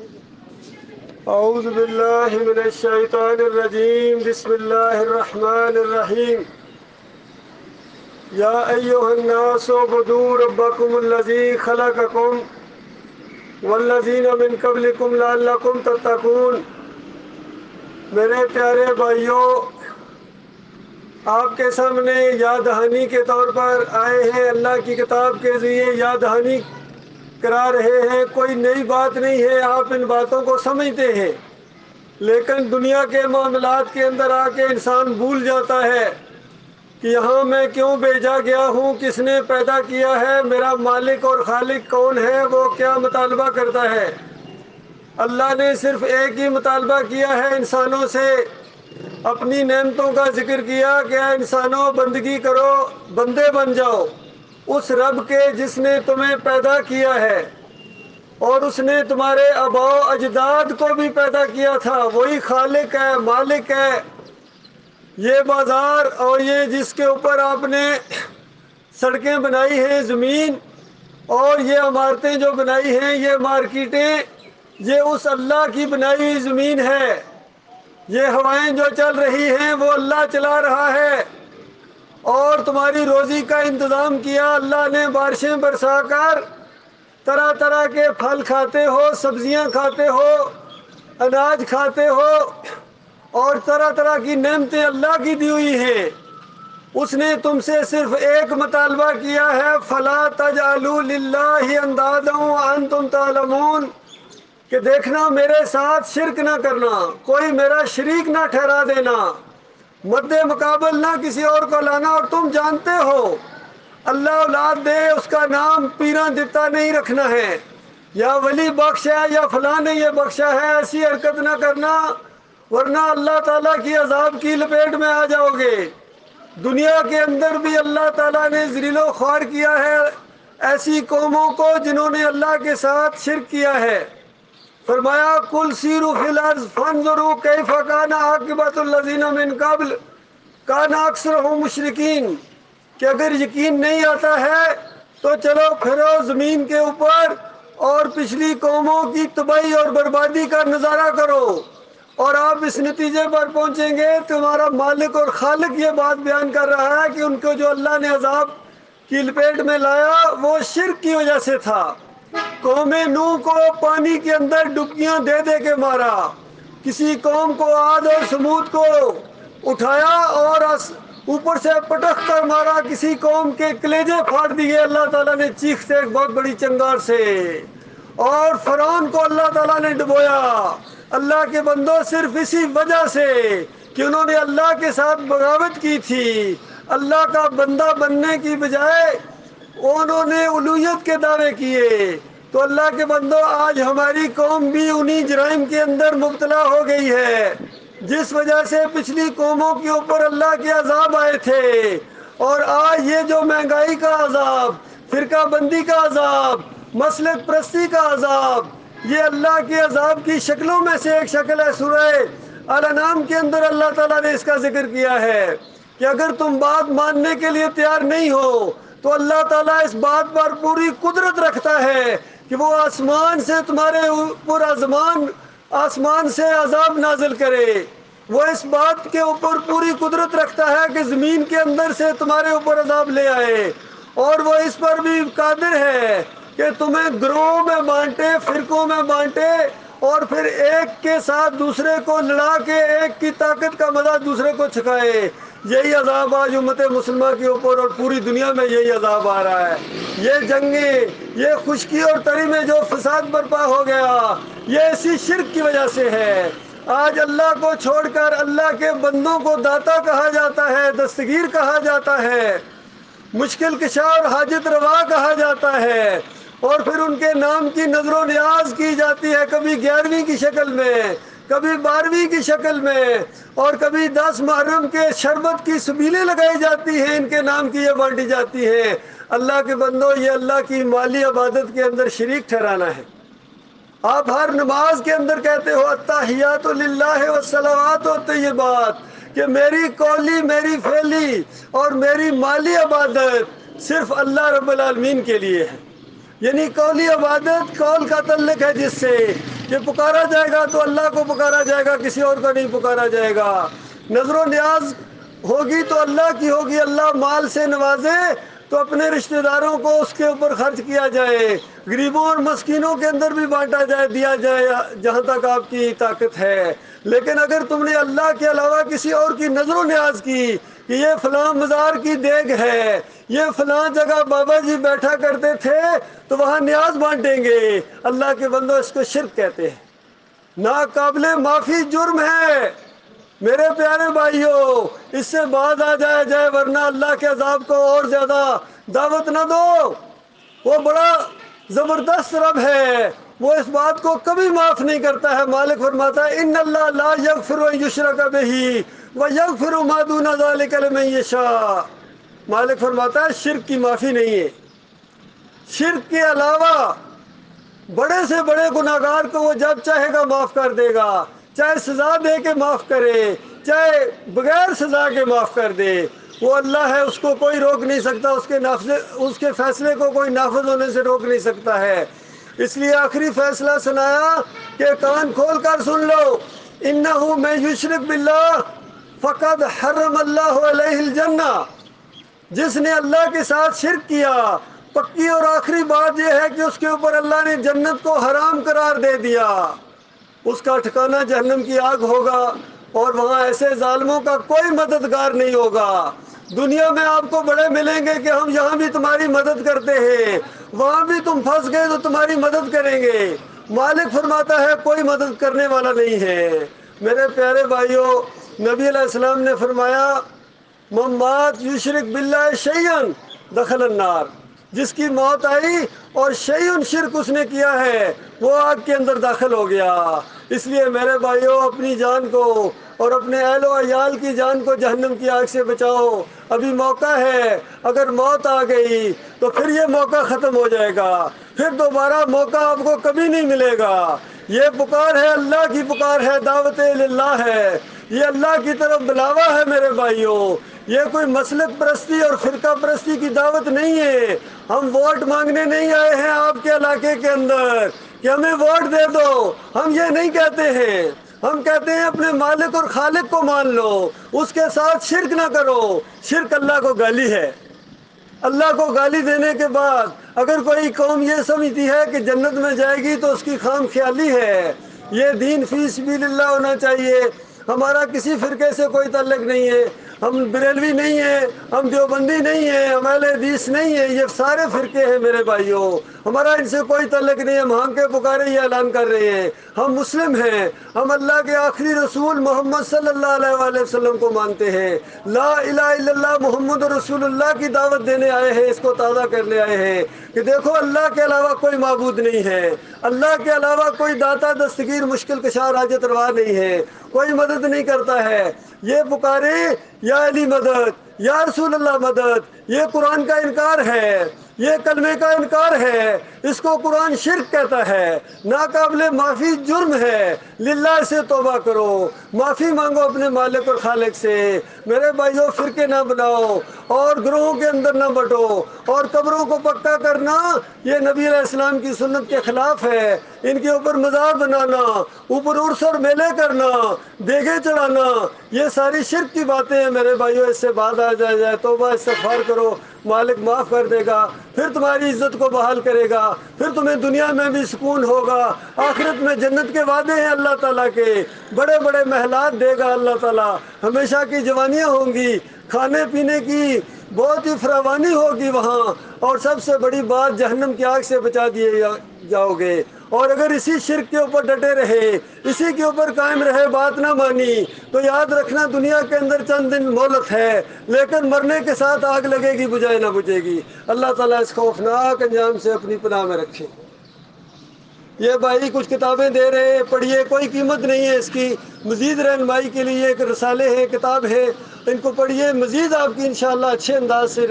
أعوذ بالله من الشيطان الرجيم بسم الله الرحمن الرحيم يا أيها الناس اعبدوا ربكم الذي خلقكم والذين من قبلكم لعلكم تتقون۔ میرے پیارے بھائیوں، آپ کے سامنے یاد دہانی کے طور پر آئے ہیں، اللہ کی کتاب کے ذریعے یاد دہانی کرا رہے ہیں۔ کوئی نئی بات نہیں ہے، آپ ان باتوں کو سمجھتے ہیں، لیکن دنیا کے معاملات کے اندر آ کے انسان بھول جاتا ہے کہ یہاں میں کیوں بھیجا گیا ہوں، کس نے پیدا کیا ہے، میرا مالک اور خالق کون ہے، وہ کیا مطالبہ کرتا ہے۔ اللہ نے صرف ایک ہی مطالبہ کیا ہے انسانوں سے، اپنی نعمتوں کا ذکر کیا کہ اے انسانوں بندگی کرو، بندے بن جاؤ اس رب کے جس نے تمہیں پیدا کیا ہے، اور اس نے تمہارے آباء و اجداد کو بھی پیدا کیا تھا۔ وہی خالق ہے، مالک ہے۔ یہ بازار اور یہ جس کے اوپر آپ نے سڑکیں بنائی ہیں، زمین، اور یہ عمارتیں جو بنائی ہیں، یہ مارکیٹیں، یہ اس اللہ کی بنائی ہوئی زمین ہے۔ یہ ہوائیں جو چل رہی ہیں وہ اللہ چلا رہا ہے، اور تمہاری روزی کا انتظام کیا اللہ نے۔ بارشیں برسا کر طرح طرح کے پھل کھاتے ہو، سبزیاں کھاتے ہو، اناج کھاتے ہو، اور طرح طرح کی نعمتیں اللہ کی دی ہوئی ہیں۔ اس نے تم سے صرف ایک مطالبہ کیا ہے، فَلَا تَجْعَلُوا لِلَّهِ أَنْدَادًا وَأَنْتُمْ تَعْلَمُونَ، کہ دیکھنا میرے ساتھ شرک نہ کرنا، کوئی میرا شریک نہ ٹھہرا دینا، مد مقابل نہ کسی اور کو لانا، اور تم جانتے ہو اللہ اولاد دے اس کا نام پیراں دتا نہیں رکھنا ہے، یا ولی بخش ہے، یا فلاں نے یہ بخشا ہے، ایسی حرکت نہ کرنا ورنہ اللہ تعالیٰ کی عذاب کی لپیٹ میں آ جاؤ گے۔ دنیا کے اندر بھی اللہ تعالیٰ نے ذلیل و خوار کیا ہے ایسی قوموں کو جنہوں نے اللہ کے ساتھ شرک کیا ہے۔ فرمایا قُلْ سِیرُوا فِی الْأَرْضِ فَانظُرُوا کَیْفَ کَانَ عَاقِبَةُ الَّذِینَ مِن قَبْلُ کَانَ أَکْثَرُہُم مُشْرِکِینَ، کہ اگر یقین نہیں آتا ہے تو چلو پھرو زمین کے اوپر اور پچھلی قوموں کی تباہی اور بربادی کا نظارہ کرو، اور آپ اس نتیجے پر پہنچیں گے۔ تمہارا مالک اور خالق یہ بات بیان کر رہا ہے کہ ان کو جو اللہ نے عذاب کی لپیٹ میں لایا وہ شرک کی وجہ سے تھا۔ قوم نوح کو پانی کے اندر ڈبکیاں دے دے کے مارا، کسی قوم کو عاد اور سمود کو اٹھایا اور اوپر سے پٹخ کر مارا، کسی قوم کے کلیجے پھاڑ دیے اللہ تعالیٰ نے چیخ سے، ایک بہت بڑی چنگار سے، اور فرعون کو اللہ تعالیٰ نے ڈبویا۔ اللہ کے بندوں صرف اسی وجہ سے کہ انہوں نے اللہ کے ساتھ بغاوت کی تھی، اللہ کا بندہ بننے کی بجائے انہوں نے الوہیت کے دعوے کیے۔ تو اللہ کے بندوں آج ہماری قوم بھی انہی جرائم کے اندر مبتلا ہو گئی ہے، جس وجہ سے پچھلی قوموں کے اوپر اللہ کے عذاب آئے تھے، اور آج یہ جو مہنگائی کا عذاب، فرقہ بندی کا عذاب، مسلک پرستی کا عذاب، یہ اللہ کے عذاب کی شکلوں میں سے ایک شکل ہے۔ سورہ الانعام کے اندر اللہ تعالیٰ نے اس کا ذکر کیا ہے کہ اگر تم بات ماننے کے لیے تیار نہیں ہو تو اللہ تعالیٰ اس بات پر پوری قدرت رکھتا ہے کہ وہ آسمان سے تمہارے اوپر آسمان سے عذاب نازل کرے۔ وہ اس بات کے اوپر پوری قدرت رکھتا ہے کہ زمین کے اندر سے تمہارے اوپر عذاب لے آئے، اور وہ اس پر بھی قادر ہے کہ تمہیں گروہوں میں بانٹے، فرقوں میں بانٹے، اور پھر ایک کے ساتھ دوسرے کو لڑا کے ایک کی طاقت کا مزہ دوسرے کو چھکائے۔ یہی عذاب آج امت مسلمہ کے اوپر اور پوری دنیا میں یہی عذاب آ رہا ہے۔ یہ جنگیں، یہ خشکی اور تری میں جو فساد برپا ہو گیا، یہ اسی شرک کی وجہ سے ہے۔ آج اللہ کو چھوڑ کر اللہ کے بندوں کو داتا کہا جاتا ہے، دستگیر کہا جاتا ہے، مشکل کشا اور حاجت روا کہا جاتا ہے، اور پھر ان کے نام کی نظر و نیاز کی جاتی ہے، کبھی 11ویں کی شکل میں، کبھی 12ویں کی شکل میں، اور کبھی 10 محرم کے شربت کی سبیلیں لگائی جاتی ہیں، ان کے نام کی یہ بانٹی جاتی ہیں۔ اللہ کے بندوں، یہ اللہ کی مالی عبادت کے اندر شریک ٹھہرانا ہے۔ آپ ہر نماز کے اندر کہتے ہو التحیات للہ والصلوات والطیبات، کہ میری قولی، میری فعلی اور میری مالی عبادت صرف اللہ رب العالمین کے لیے ہے۔ یعنی قولی عبادت قول کا تعلق ہے جس سے کہ پکارا جائے گا تو اللہ کو پکارا جائے گا، کسی اور کو نہیں پکارا جائے گا۔ نظر و نیاز ہوگی تو اللہ کی ہوگی، اللہ مال سے نوازے تو اپنے رشتہ داروں کو اس کے اوپر خرچ کیا جائے، غریبوں اور مسکینوں کے اندر بھی بانٹا جائے، دیا جائے جہاں تک آپ کی طاقت ہے۔ لیکن اگر تم نے اللہ کے علاوہ کسی اور کی نظر و نیاز کی کہ یہ فلاں مزار کی دیگ ہے، یہ فلاں جگہ بابا جی بیٹھا کرتے تھے تو وہاں نیاز بانٹیں گے، اللہ کے بندو اس کو شرک کہتے ہیں، ناقابل معافی جرم ہے۔ میرے پیارے بھائیوں، اس سے باز آ جائے ورنہ اللہ کے عذاب کو اور زیادہ دعوت نہ دو۔ وہ بڑا زبردست رب ہے، وہ اس بات کو کبھی معاف نہیں کرتا ہے۔ مالک فرماتا ہے ان اللہ لا یغفر ان یشرک بہ ویغفر ما دون ذلک لمن یشاء۔ مالک فرماتا ہے شرک کی معافی نہیں ہے، شرک کے علاوہ بڑے سے بڑے گناہگار کو وہ جب چاہے گا معاف کر دے گا، چاہے سزا دے کے معاف کرے، چاہے بغیر سزا کے معاف کر دے۔ وہ اللہ ہے، اس کو کوئی روک نہیں سکتا، اس کے فیصلے کو کوئی نافذ ہونے سے روک نہیں سکتا ہے۔ اس لیے آخری فیصلہ سنایا کہ کان کھول کر سن لو، انہ من یشرک باللہ فقد حرم اللہ علیہ الجنہ۔ جس نے اللہ کے ساتھ شرک کیا، پکی اور آخری بات یہ ہے کہ اس کے اوپر اللہ نے جنت کو حرام قرار دے دیا، اس کا ٹھکانہ جہنم کی آگ ہوگا، اور وہاں ایسے ظالموں کا کوئی مددگار نہیں ہوگا۔ دنیا میں آپ کو بڑے ملیں گے کہ ہم یہاں بھی تمہاری مدد کرتے ہیں، وہاں بھی تم پھنس گئے تو تمہاری مدد کریں گے۔ مالک فرماتا ہے کوئی مدد کرنے والا نہیں ہے۔ میرے پیارے بھائیوں، نبی علیہ السلام نے فرمایا من مات یشرک باللہ شیئا دخل النار۔ جس کی موت آئی اور شیئن شرک اس نے کیا ہے وہ آگ کے اندر داخل ہو گیا۔ اس لیے میرے بھائیوں، اپنی جان کو اور اپنے اہل و عیال کی جان کو جہنم کی آگ سے بچاؤ، ابھی موقع ہے۔ اگر موت آ گئی تو پھر یہ موقع ختم ہو جائے گا، پھر دوبارہ موقع آپ کو کبھی نہیں ملے گا۔ یہ پکار ہے، اللہ کی پکار ہے، دعوت اللہ ہے، یہ اللہ کی طرف بلاوا ہے میرے بھائیوں۔ یہ کوئی مسلک پرستی اور فرقہ پرستی کی دعوت نہیں ہے۔ ہم ووٹ مانگنے نہیں آئے ہیں آپ کے علاقے کے اندر کہ ہمیں ووٹ دے دو، ہم یہ نہیں کہتے ہیں۔ ہم کہتے ہیں اپنے مالک اور خالق کو مان لو، اس کے ساتھ شرک نہ کرو۔ شرک اللہ کو گالی ہے۔ اللہ کو گالی دینے کے بعد اگر کوئی قوم یہ سمجھتی ہے کہ جنت میں جائے گی تو اس کی خام خیالی ہے۔ یہ دین فی سبیل اللہ ہونا چاہیے۔ ہمارا کسی فرقے سے کوئی تعلق نہیں ہے، ہم بریلوی نہیں ہیں، ہم دیوبندی نہیں ہیں، ہم اہل حدیث نہیں ہیں، یہ سارے فرقے ہیں میرے بھائیوں، ہمارا ان سے کوئی تعلق نہیں ہے۔ ہم ہم کے پکارے یہ اعلان کر رہے ہیں، ہم مسلم ہیں، ہم اللہ کے آخری رسول محمد صلی اللہ علیہ وآلہ وسلم کو مانتے ہیں، لا الہ الا اللہ محمد رسول اللہ کی دعوت دینے آئے ہیں، اس کو تازہ کرنے آئے ہیں کہ دیکھو اللہ کے علاوہ کوئی معبود نہیں ہے، اللہ کے علاوہ کوئی داتا دستگیر مشکل کشا حاجت روا نہیں ہے، کوئی مدد نہیں کرتا ہے۔ یہ پکارے یا علی مدد، یا رسول اللہ مدد، یہ قرآن کا انکار ہے، یہ کلمے کا انکار ہے، اس کو قرآن شرک کہتا ہے، ناقابل معافی جرم ہے۔ للہ سے توبہ کرو، معافی مانگو اپنے مالک اور خالق سے۔ میرے بھائیوں، فرقے نہ بناؤ اور گروہوں کے اندر نہ بٹو، اور قبروں کو پکا کرنا یہ نبی علیہ السلام کی سنت کے خلاف ہے۔ ان کے اوپر مزار بنانا، اوپر عرس اور میلے کرنا، دیگیں چڑھانا، یہ ساری شرک کی باتیں ہیں میرے بھائیوں۔ اس سے بعد آ جائے، توبہ استغفار کرو، مالک معاف کر دے گا، پھر تمہاری عزت کو بحال کرے گا، پھر تمہیں دنیا میں بھی سکون ہوگا، آخرت میں جنت کے وعدے ہیں اللہ تعالیٰ کے، بڑے بڑے محلات دے گا اللہ تعالیٰ، ہمیشہ کی جوانیاں ہوں گی، کھانے پینے کی بہت ہی فراوانی ہوگی وہاں، اور سب سے بڑی بات جہنم کی آگ سے بچا دیے جاؤ گے۔ اور اگر اسی شرک کے اوپر ڈٹے رہے، اسی کے اوپر قائم رہے، بات نہ مانی، تو یاد رکھنا دنیا کے اندر چند دن مہلت ہے، لیکن مرنے کے ساتھ آگ لگے گی، بجھائے نہ بجھے گی۔ اللہ تعالیٰ اس خوفناک انجام سے اپنی پناہ میں رکھے۔ یہ بھائی کچھ کتابیں دے رہے ہیں، پڑھیے، کوئی قیمت نہیں ہے اس کی، مزید رہنمائی کے لیے ایک رسالے ہیں، کتاب ہے، ان کو پڑھیے، مزید آپ کی انشاءاللہ اچھے انداز سے